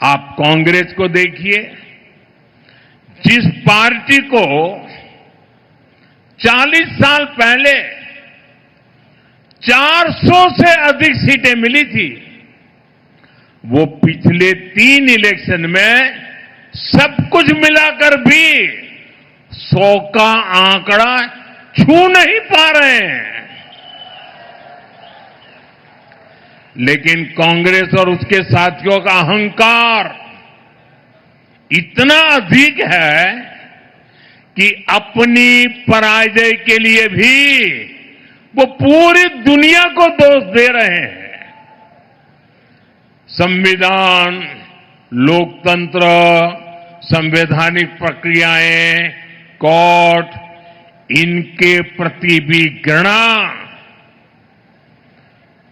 आप कांग्रेस को देखिए, जिस पार्टी को 40 साल पहले 400 से अधिक सीटें मिली थी, वो पिछले 3 इलेक्शन में सब कुछ मिलाकर भी 100 का आंकड़ा छू नहीं पा रहे हैं। लेकिन कांग्रेस और उसके साथियों का अहंकार इतना अधिक है कि अपनी पराजय के लिए भी वो पूरी दुनिया को दोष दे रहे हैं। संविधान, लोकतंत्र, संवैधानिक प्रक्रियाएं, कोर्ट, इनके प्रति भी घृणा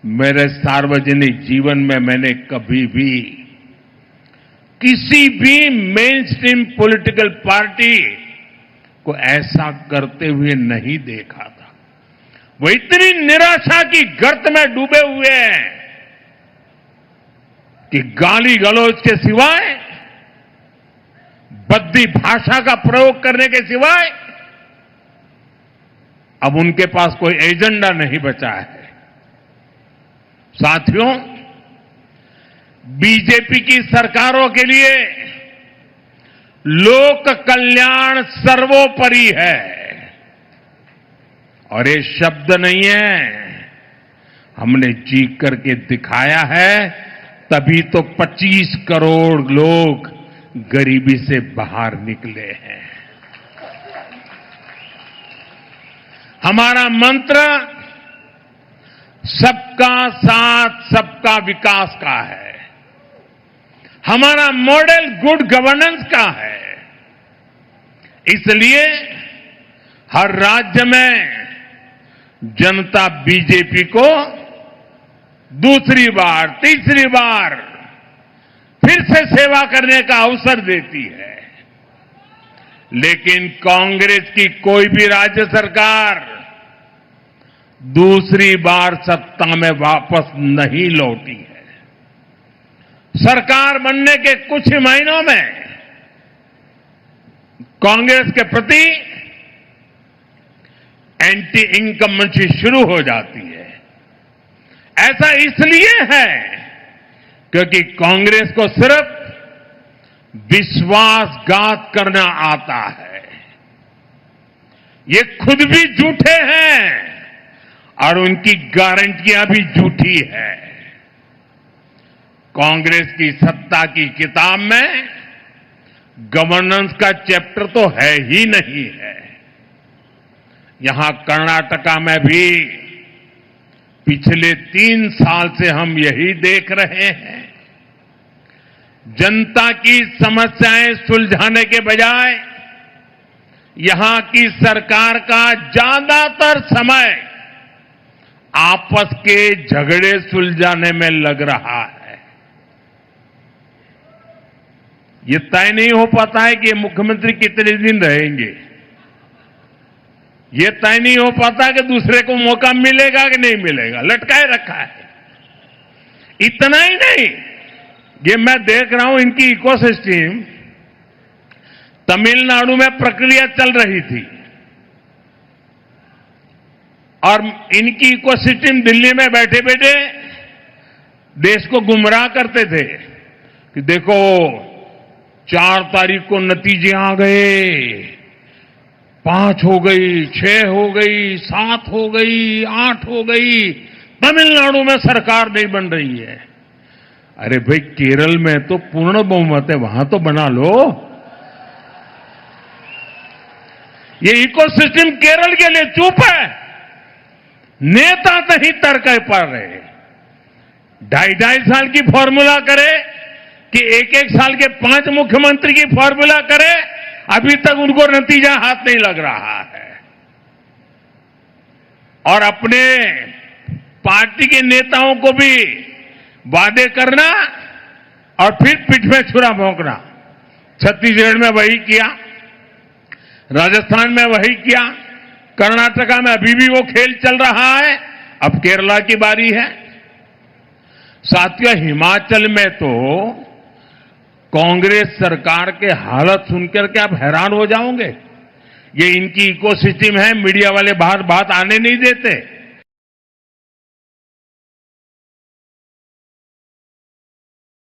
मेरे सार्वजनिक जीवन में मैंने कभी भी किसी भी मेन स्ट्रीम पॉलिटिकल पार्टी को ऐसा करते हुए नहीं देखा था। वो इतनी निराशा की गर्त में डूबे हुए हैं कि गाली गलौज के सिवाय, बद्दी भाषा का प्रयोग करने के सिवाय अब उनके पास कोई एजेंडा नहीं बचा है। साथियों, बीजेपी की सरकारों के लिए लोक कल्याण सर्वोपरि है और ये शब्द नहीं है, हमने जी करके दिखाया है, तभी तो 25 करोड़ लोग गरीबी से बाहर निकले हैं। हमारा मंत्र सबका साथ सबका विकास का है। हमारा मॉडल गुड गवर्नेंस का है। इसलिए हर राज्य में जनता बीजेपी को दूसरी बार, तीसरी बार फिर से सेवा करने का अवसर देती है। लेकिन कांग्रेस की कोई भी राज्य सरकार दूसरी बार सत्ता में वापस नहीं लौटी है। सरकार बनने के कुछ ही महीनों में कांग्रेस के प्रति एंटी इनकम्बेंसी शुरू हो जाती है। ऐसा इसलिए है क्योंकि कांग्रेस को सिर्फ विश्वासघात करना आता है। ये खुद भी झूठे हैं और उनकी गारंटियां भी झूठी है। कांग्रेस की सत्ता की किताब में गवर्नेंस का चैप्टर तो है ही नहीं है। यहां कर्नाटका में भी पिछले 3 साल से हम यही देख रहे हैं। जनता की समस्याएं सुलझाने के बजाय यहां की सरकार का ज्यादातर समय आपस के झगड़े सुलझाने में लग रहा है। ये तय नहीं हो पाता है कि मुख्यमंत्री कितने दिन रहेंगे। ये तय नहीं हो पाता कि दूसरे को मौका मिलेगा कि नहीं मिलेगा, लटकाए रखा है। इतना ही नहीं, ये मैं देख रहा हूं इनकी इकोसिस्टम तमिलनाडु में प्रक्रिया चल रही थी और इनकी इकोसिस्टम दिल्ली में बैठे बैठे देश को गुमराह करते थे कि देखो 4 तारीख को नतीजे आ गए, 5 हो गई, 6 हो गई, 7 हो गई, 8 हो गई, तमिलनाडु में सरकार नहीं बन रही है। अरे भाई, केरल में तो पूर्ण बहुमत है, वहां तो बना लो। ये इकोसिस्टम केरल के लिए चुप है, नेता नहीं तर्क पा रहे। 2.5 साल की फॉर्मूला करे कि 1-1 साल के 5 मुख्यमंत्री की फॉर्मूला करे, अभी तक उनको नतीजा हाथ नहीं लग रहा है। और अपने पार्टी के नेताओं को भी वादे करना और फिर पीठ में छुरा भोंकना। छत्तीसगढ़ में वही किया, राजस्थान में वही किया, कर्नाटका में अभी भी वो खेल चल रहा है। अब केरला की बारी है। साथियों, हिमाचल में तो कांग्रेस सरकार के हालत सुनकर के आप हैरान हो जाओगे। ये इनकी इकोसिस्टम है, मीडिया वाले बाहर बात आने नहीं देते।